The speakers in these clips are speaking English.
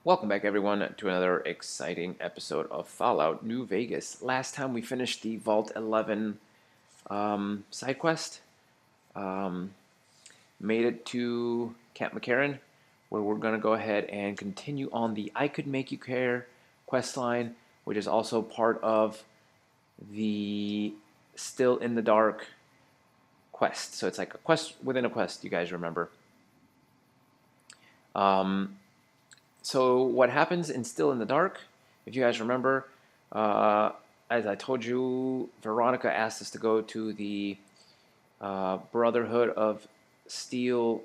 Welcome back, everyone, to another exciting episode of Fallout New Vegas. Last time we finished the Vault 11 side quest, um, made it to Camp McCarran, where we're going to go ahead and continue on the I Could Make You Care quest line, which is also part of the Still in the Dark quest. So it's like a quest within a quest, you guys remember. Um, So what happens in Still in the Dark, if you guys remember, uh, as I told you, Veronica asked us to go to the Brotherhood of Steel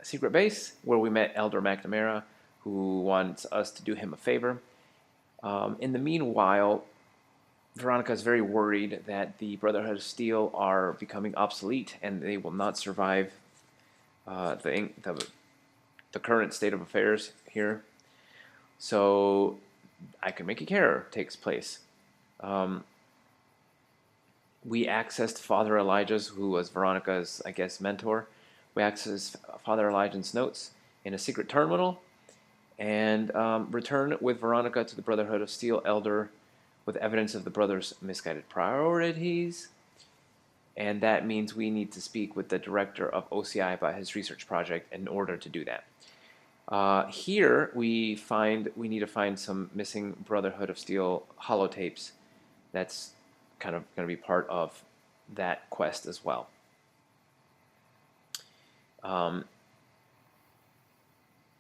secret base, where we met Elder McNamara, who wants us to do him a favor. In the meanwhile, Veronica is very worried that the Brotherhood of Steel are becoming obsolete and they will not survive the current state of affairs here. So I Can Make You Care takes place. Um, we accessed Father Elijah's, who was Veronica's, I guess, mentor. We accessed Father Elijah's notes in a secret terminal and returned with Veronica to the Brotherhood of Steel Elder with evidence of the brothers' misguided priorities. And that means we need to speak with the director of OCI about his research project in order to do that. Here we need to find some missing Brotherhood of Steel holotapes. That's kind of going to be part of that quest as well. Um,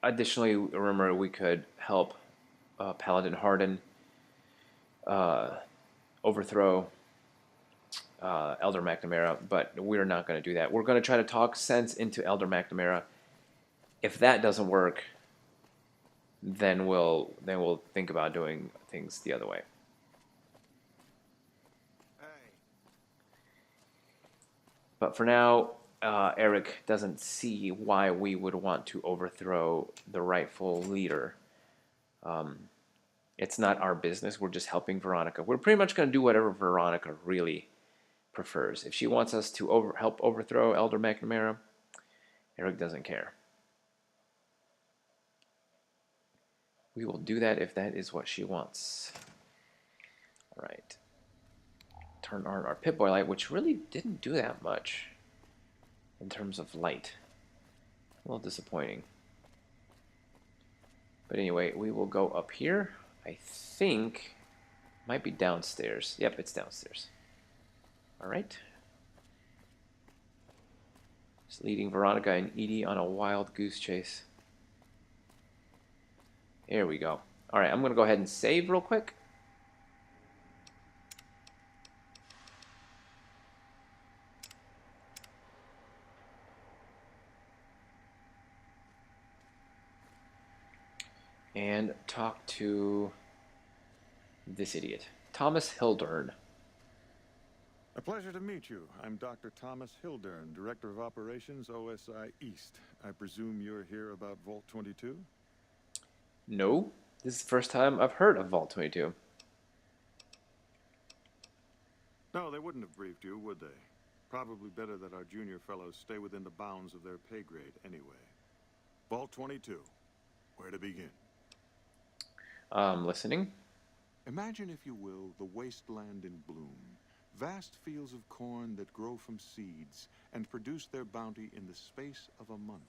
Additionally, remember we could help Paladin Harden uh, overthrow Elder McNamara, but we're not going to do that. We're going to try to talk sense into Elder McNamara. If that doesn't work, then we'll think about doing things the other way. But for now, Erik doesn't see why we would want to overthrow the rightful leader. Um, it's not our business. We're just helping Veronica. We're pretty much going to do whatever Veronica really prefers. If she wants us to help overthrow Elder McNamara, Erik doesn't care. We will do that if that is what she wants. All right. Turn on our Pip-Boy light, which really didn't do that much in terms of light. A little disappointing. But anyway, we will go up here. I think might be downstairs. Yep, it's downstairs. All right. Just leading Veronica and Edie on a wild goose chase. There we go. All right, I'm going to go ahead and save real quick. And talk to this idiot, Thomas Hildern. A pleasure to meet you. I'm Dr. Thomas Hildern, Director of Operations, OSI East. I presume you're here about Vault 22? No, this is the first time I've heard of Vault 22. No, they wouldn't have briefed you, would they? Probably better that our junior fellows stay within the bounds of their pay grade anyway. Vault 22. Where to begin? Listening. Imagine, if you will, the wasteland in bloom. Vast fields of corn that grow from seeds and produce their bounty in the space of a month.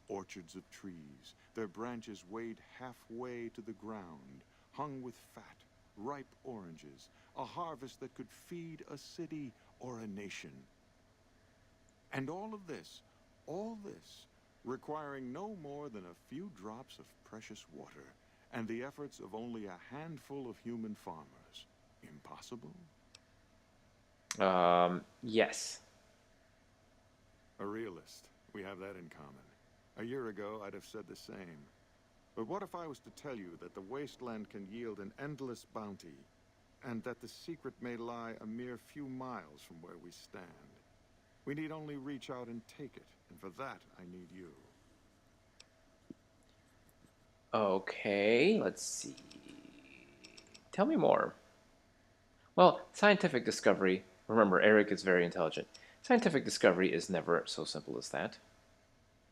Orchards of trees, their branches weighed halfway to the ground, hung with fat, ripe oranges, a harvest that could feed a city or a nation. And all this, requiring no more than a few drops of precious water and the efforts of only a handful of human farmers. Impossible? Yes. A realist. We have that in common. A year ago, I'd have said the same. But what if I was to tell you that the wasteland can yield an endless bounty, and that the secret may lie a mere few miles from where we stand? We need only reach out and take it, and for that, I need you. Okay, let's see. Tell me more. Well, scientific discovery. Remember, Erik is very intelligent. Scientific discovery is never so simple as that.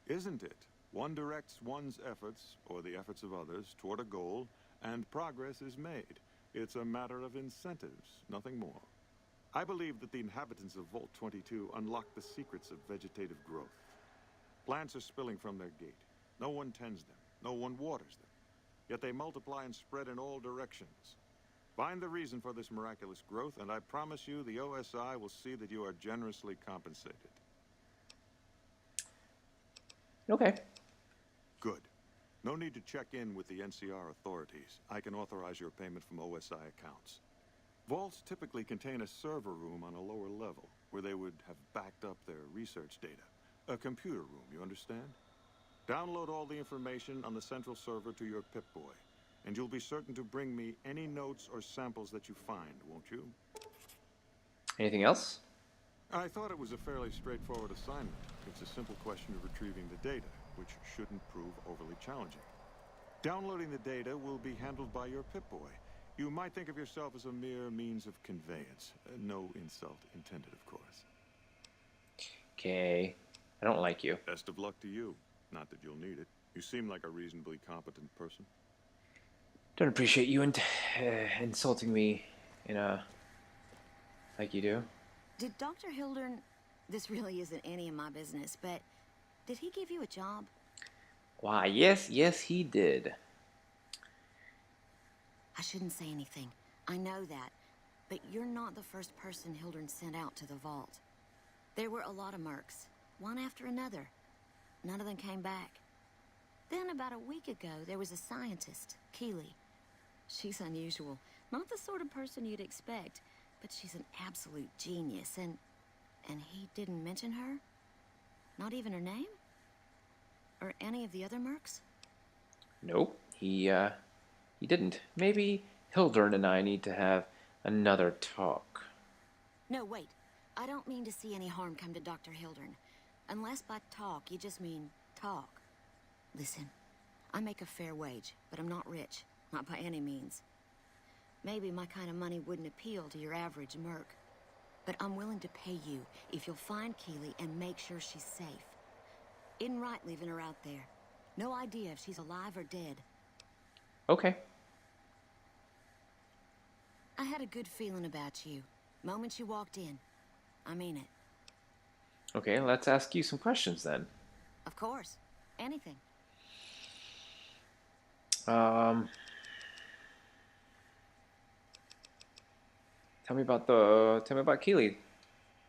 Isn't it? One directs one's efforts, or the efforts of others, toward a goal, and progress is made. It's a matter of incentives, nothing more. I believe that the inhabitants of Vault 22 unlock the secrets of vegetative growth. Plants are spilling from their gate. No one tends them. No one waters them. Yet they multiply and spread in all directions. Find the reason for this miraculous growth, and I promise you the OSI will see that you are generously compensated. Okay. Good. No need to check in with the NCR authorities. I can authorize your payment from OSI accounts. Vaults typically contain a server room on a lower level, where they would have backed up their research data. A computer room, you understand? Download all the information on the central server to your Pip-Boy, and you'll be certain to bring me any notes or samples that you find, won't you? Anything else? I thought it was a fairly straightforward assignment. It's a simple question of retrieving the data, which shouldn't prove overly challenging. Downloading the data will be handled by your Pip-Boy. You might think of yourself as a mere means of conveyance. No insult intended, of course. Okay. I don't like you. Best of luck to you. Not that you'll need it. You seem like a reasonably competent person. Don't appreciate you insulting me in a... like you do. Did Dr. Hildern... This really isn't any of my business, but... Did he give you a job? Why, yes, he did. I shouldn't say anything. I know that. But you're not the first person Hildern sent out to the vault. There were a lot of mercs, one after another. None of them came back. Then about a week ago, there was a scientist, Keeley. She's unusual. Not the sort of person you'd expect, but she's an absolute genius, and he didn't mention her? Not even her name? Or any of the other mercs? Nope, he didn't. Maybe Hildern and I need to have another talk. No, wait. I don't mean to see any harm come to Dr. Hildern. Unless by talk, you just mean talk. Listen, I make a fair wage, but I'm not rich. Not by any means. Maybe my kind of money wouldn't appeal to your average merc. But I'm willing to pay you if you'll find Keeley and make sure she's safe. Isn't right leaving her out there. No idea if she's alive or dead. Okay. I had a good feeling about you. Moment you walked in. I mean it. Okay, let's ask you some questions then. Of course. Anything. Tell me about Keeley.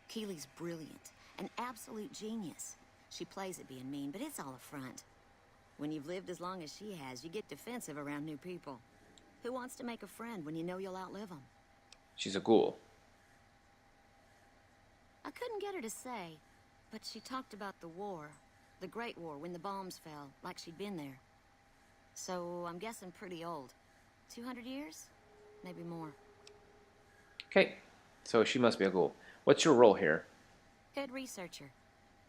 Keeley's brilliant. An absolute genius. She plays at being mean, but it's all a front. When you've lived as long as she has, you get defensive around new people. Who wants to make a friend when you know you'll outlive them? She's a ghoul. I couldn't get her to say, but she talked about the war. The Great War, when the bombs fell, like she'd been there. So, I'm guessing pretty old. 200 years? Maybe more. Okay, so she must be a ghoul. What's your role here? Head researcher.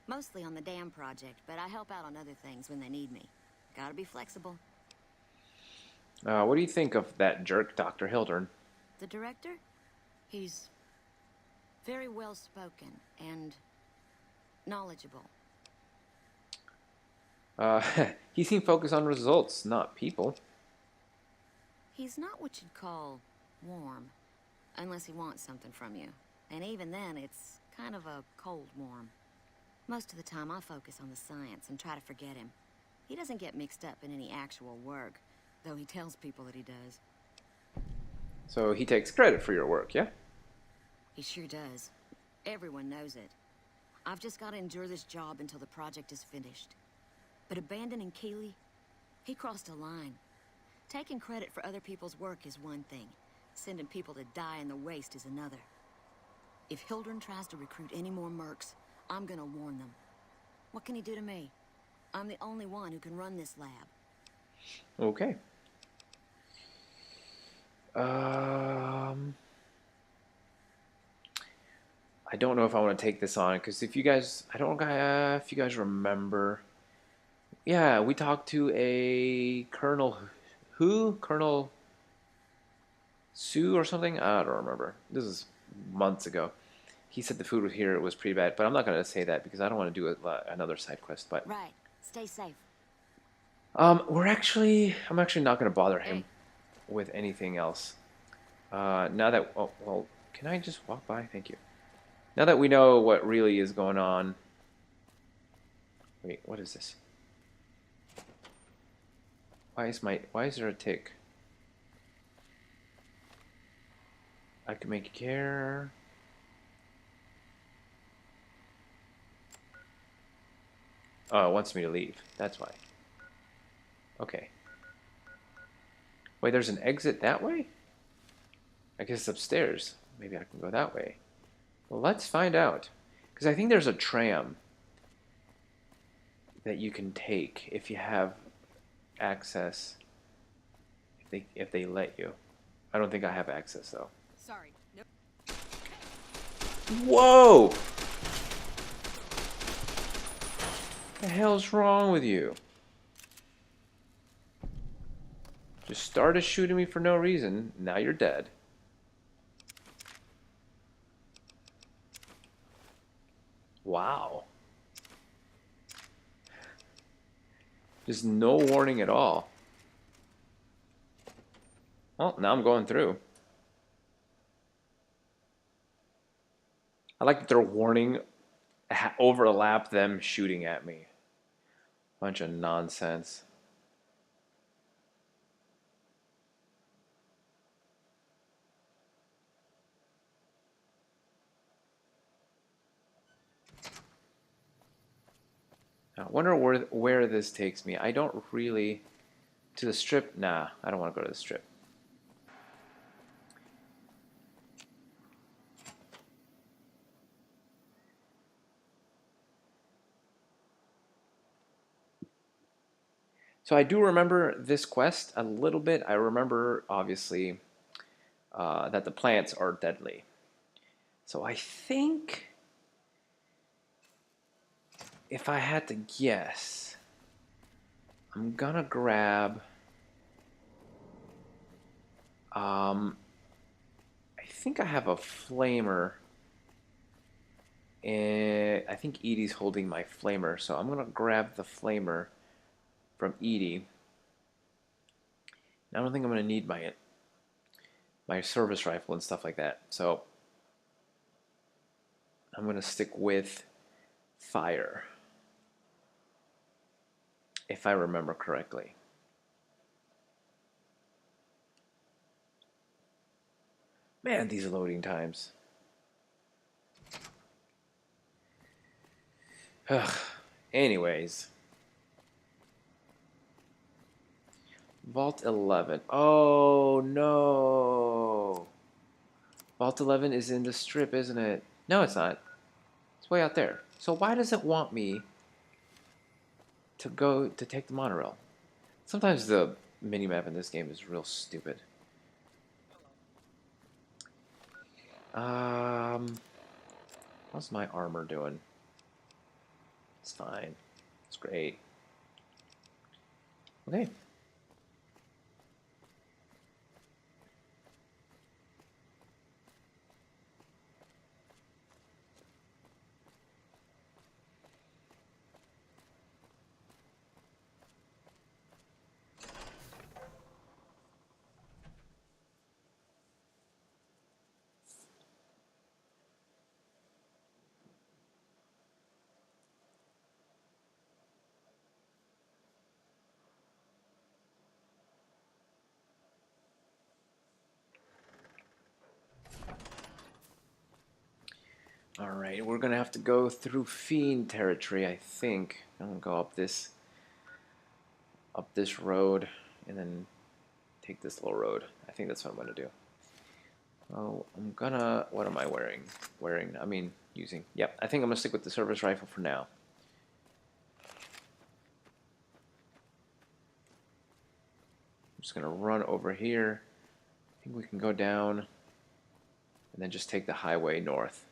Mostly on the dam project, but I help out on other things when they need me. Gotta be flexible. What do you think of that jerk, Dr. Hildern? The director? He's very well spoken and knowledgeable. He seemed focused on results, not people. He's not what you'd call warm, unless he wants something from you. And even then, it's kind of a cold warm. Most of the time, I focus on the science and try to forget him. He doesn't get mixed up in any actual work, though he tells people that he does. So he takes credit for your work, yeah? He sure does. Everyone knows it. I've just got to endure this job until the project is finished. But abandoning Keeley, he crossed a line. Taking credit for other people's work is one thing. Sending people to die in the waste is another. If Hildern tries to recruit any more mercs, I'm gonna warn them. What can he do to me? I'm the only one who can run this lab. Okay. I don't know if I want to take this on, because if you guys, I don't know if you guys remember. Yeah, we talked to a Colonel Colonel Sue or something? I don't remember. This is months ago. He said the food here was pretty bad, but I'm not going to say that because I don't want to do another side quest. But Right. Stay safe. I'm actually not going to bother him with anything else. Now that, oh, well, can I just walk by? Thank you. Now that we know what really is going on. Wait, what is this? Why is there a tick? I can make you care. Oh, it wants me to leave. That's why. Okay. Wait, there's an exit that way? I guess it's upstairs. Maybe I can go that way. Well, let's find out. Because I think there's a tram that you can take if you have access. If they let you. I don't think I have access though. Sorry. No. Whoa! The hell's wrong with you? Just started shooting me for no reason. Now you're dead. Wow. Just no warning at all. Well, now I'm going through. I like that their warning overlap them shooting at me. Bunch of nonsense. I wonder where this takes me. I don't really... To the strip? Nah, I don't want to go to the strip. So I do remember this quest a little bit. I remember, obviously, that the plants are deadly. So I think, if I had to guess, I'm gonna grab... I think I have a flamer. And I think Edie's holding my flamer, so I'm gonna grab the flamer from Edie. I don't think I'm gonna need my service rifle and stuff like that. So I'm gonna stick with fire, if I remember correctly. Man, these loading times. Ugh. Anyways. Vault 11. Oh, no. Vault 11 is in the strip, isn't it? No, it's not. It's way out there. So why does it want me to take the monorail? Sometimes the minimap in this game is real stupid. How's my armor doing? It's fine. It's great. Okay. Alright, we're gonna have to go through Fiend territory, I think. I'm gonna go up this road and then take this little road. I think that's what I'm gonna do. Oh, what am I using. Yep, I think I'm gonna stick with the service rifle for now. I'm just gonna run over here. I think we can go down and then just take the highway north.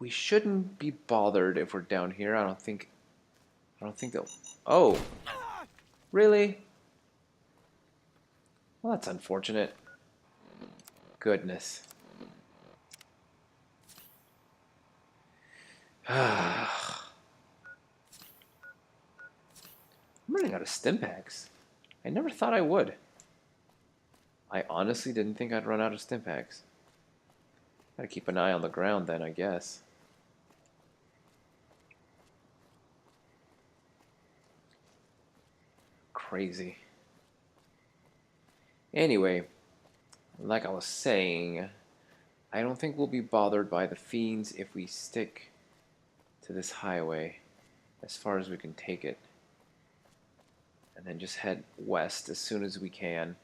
We shouldn't be bothered if we're down here. I don't think they'll... Oh! Really? Well, that's unfortunate. Goodness. I'm running out of stim packs. I never thought I would. I honestly didn't think I'd run out of stim packs. Gotta keep an eye on the ground then, I guess. Crazy. Anyway, like I was saying, I don't think we'll be bothered by the fiends if we stick to this highway as far as we can take it. And then just head west as soon as we can.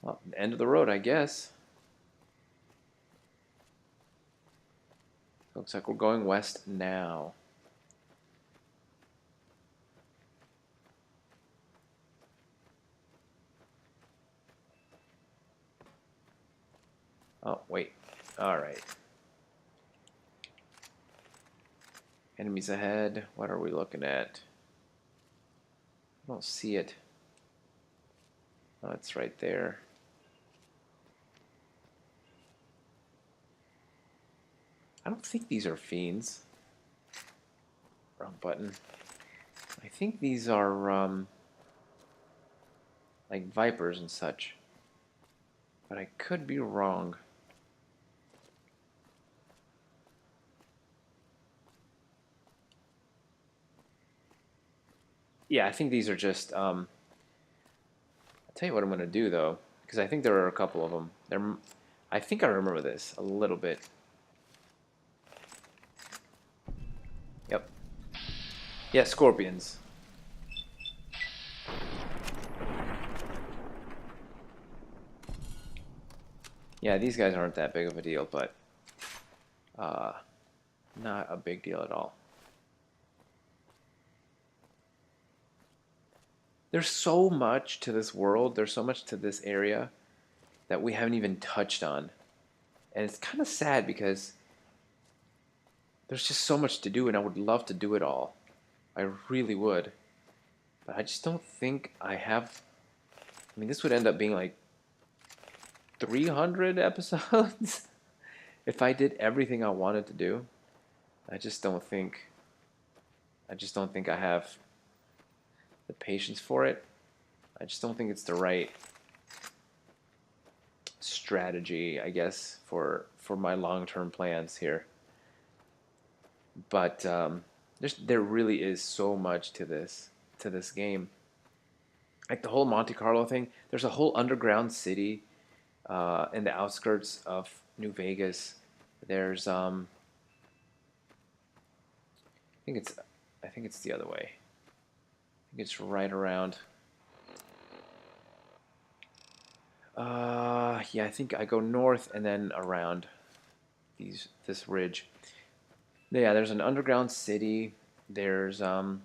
Well, the end of the road, I guess. Looks like we're going west now. Oh, wait. Alright. Enemies ahead. What are we looking at? I don't see it. Oh, it's right there. I don't think these are fiends. Wrong button. I think these are, like vipers and such. But I could be wrong. Yeah, I think these are just, I'll tell you what I'm going to do, though. Because I think there are a couple of them. I think I remember this a little bit. Yep. Yeah, scorpions. Yeah, these guys aren't that big of a deal, but not a big deal at all. There's so much to this world, there's so much to this area that we haven't even touched on. And it's kind of sad because there's just so much to do and I would love to do it all. I really would. But I just don't think I have... I mean, this would end up being like 300 episodes if I did everything I wanted to do. I just don't think I have the patience for it. I just don't think it's the right strategy, I guess, for my long-term plans here. But there really is so much to this game. Like the whole Monte Carlo thing. There's a whole underground city in the outskirts of New Vegas. There's I think it's the other way. I think it's right around. Yeah, I think I go north and then around this ridge. Yeah, there's an underground city. There's yeah,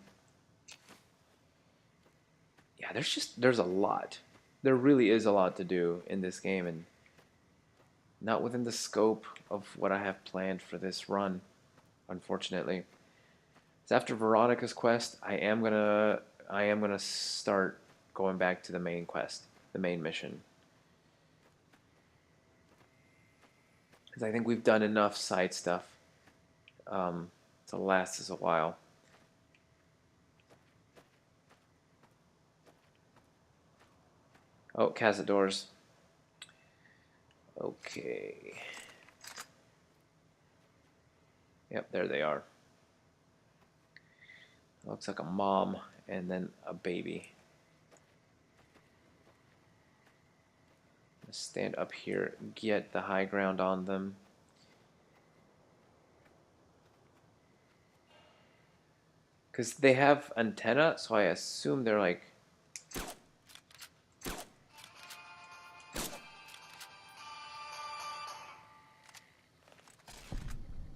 there's a lot. There really is a lot to do in this game, and not within the scope of what I have planned for this run, unfortunately. So after Veronica's quest, I am gonna start going back to the main quest, the main mission. Because I think we've done enough side stuff to last us a while. Oh, cazadores. Okay. Yep, there they are. Looks like a mom and then a baby. Stand up here, get the high ground on them. Because they have antenna, so I assume they're like...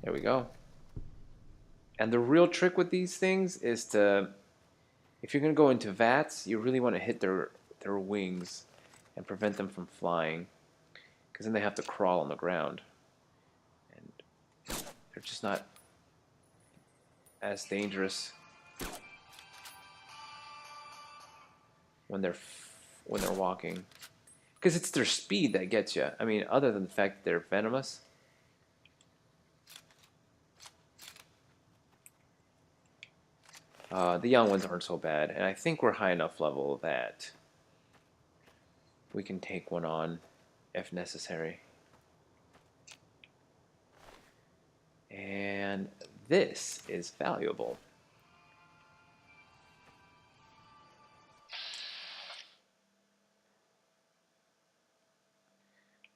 There we go. And the real trick with these things is to... If you're going to go into VATS, you really want to hit their wings and prevent them from flying. Because then they have to crawl on the ground. And they're just not as dangerous. when they're walking, because it's their speed that gets you. I mean, other than the fact that they're venomous. The young ones aren't so bad, and I think we're high enough level that we can take one on if necessary. And this is valuable.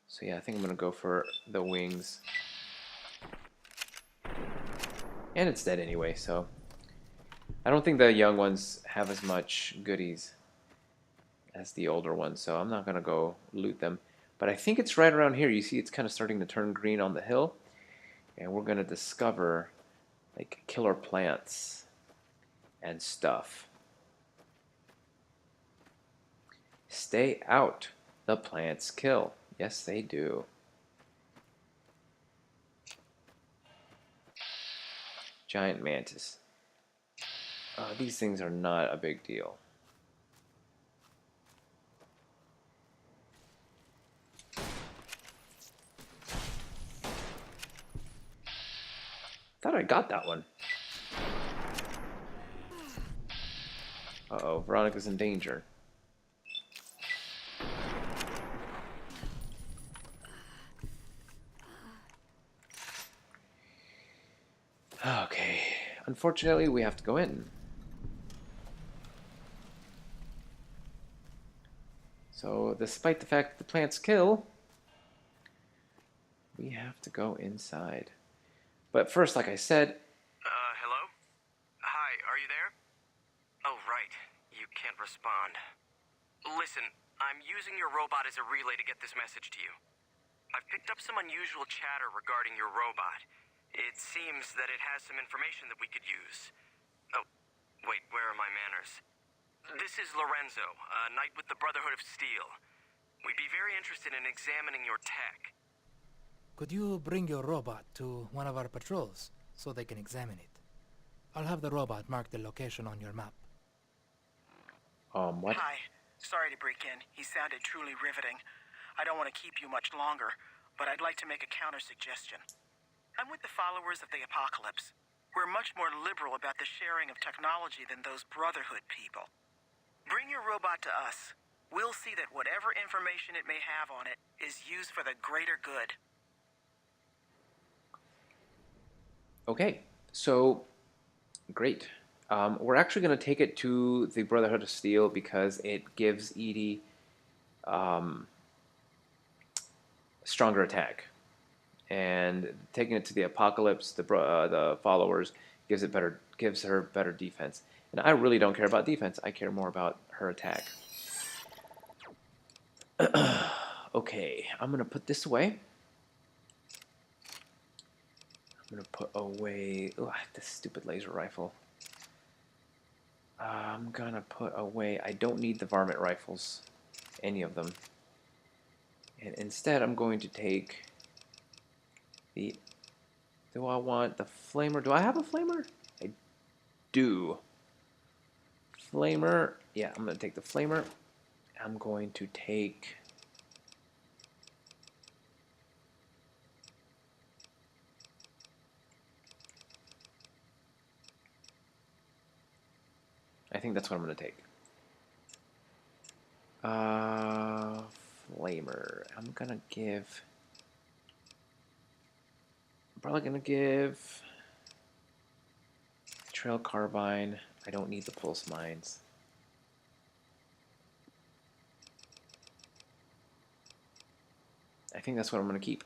So yeah, I think I'm going to go for the wings. And it's dead anyway, so I don't think the young ones have as much goodies as the older ones, so I'm not going to go loot them. But I think it's right around here. You see it's kind of starting to turn green on the hill. And we're going to discover like killer plants and stuff. Stay out. The plants kill. Yes, they do. Giant mantis. These things are not a big deal. Thought I got that one. Uh-oh, Veronica's in danger. Okay, unfortunately we have to go in. So, despite the fact that the plants kill, we have to go inside. But first, like I said... Hello? Hi, are you there? Oh, right. You can't respond. Listen, I'm using your robot as a relay to get this message to you. I've picked up some unusual chatter regarding your robot. It seems that it has some information that we could use. Oh, wait, where are my manners? This is Lorenzo, a knight with the Brotherhood of Steel. We'd be very interested in examining your tech. Could you bring your robot to one of our patrols so they can examine it? I'll have the robot mark the location on your map. What? Hi. Sorry to break in. He sounded truly riveting. I don't want to keep you much longer, but I'd like to make a counter-suggestion. I'm with the followers of the Apocalypse. We're much more liberal about the sharing of technology than those Brotherhood people. Bring your robot to us. We'll see that whatever information it may have on it is used for the greater good. Okay, so great. We're actually going to take it to the Brotherhood of Steel because it gives Edie stronger attack, and taking it to the Apocalypse, the followers, gives her better defense. And I really don't care about defense. I care more about her attack. Okay, I'm going to put this away. I'm going to put away... Ugh, this stupid laser rifle. I'm going to put away... I don't need the varmint rifles. Any of them. And instead, I'm going to take the... Do I want the flamer? Do I have a flamer? I do. Flamer. Yeah, I'm going to take the flamer. I'm going to take... I think that's what I'm going to take. Flamer. I'm going to give... I'm probably going to give... Trail Carbine. I don't need the Pulse Mines. I think that's what I'm going to keep.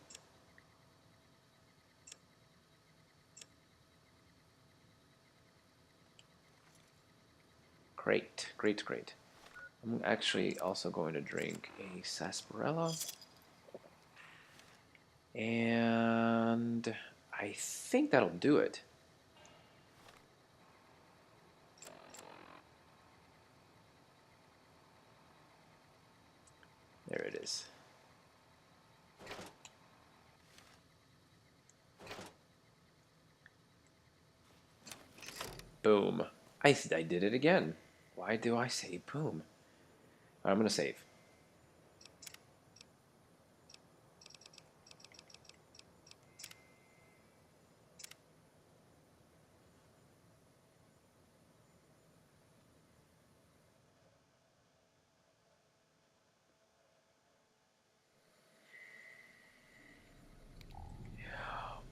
Great, great, great. I'm actually also going to drink a sarsaparilla. And I think that'll do it. There it is. Boom. I did it again. Why do I say boom? I'm going to save.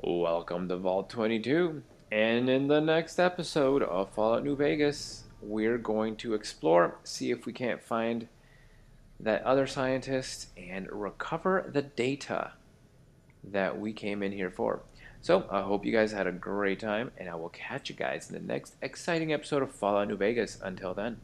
Welcome to Vault 22. And in the next episode of Fallout New Vegas, we're going to explore, see if we can't find that other scientist, and recover the data that we came in here for. So I hope you guys had a great time, and I will catch you guys in the next exciting episode of Fallout New Vegas. Until then.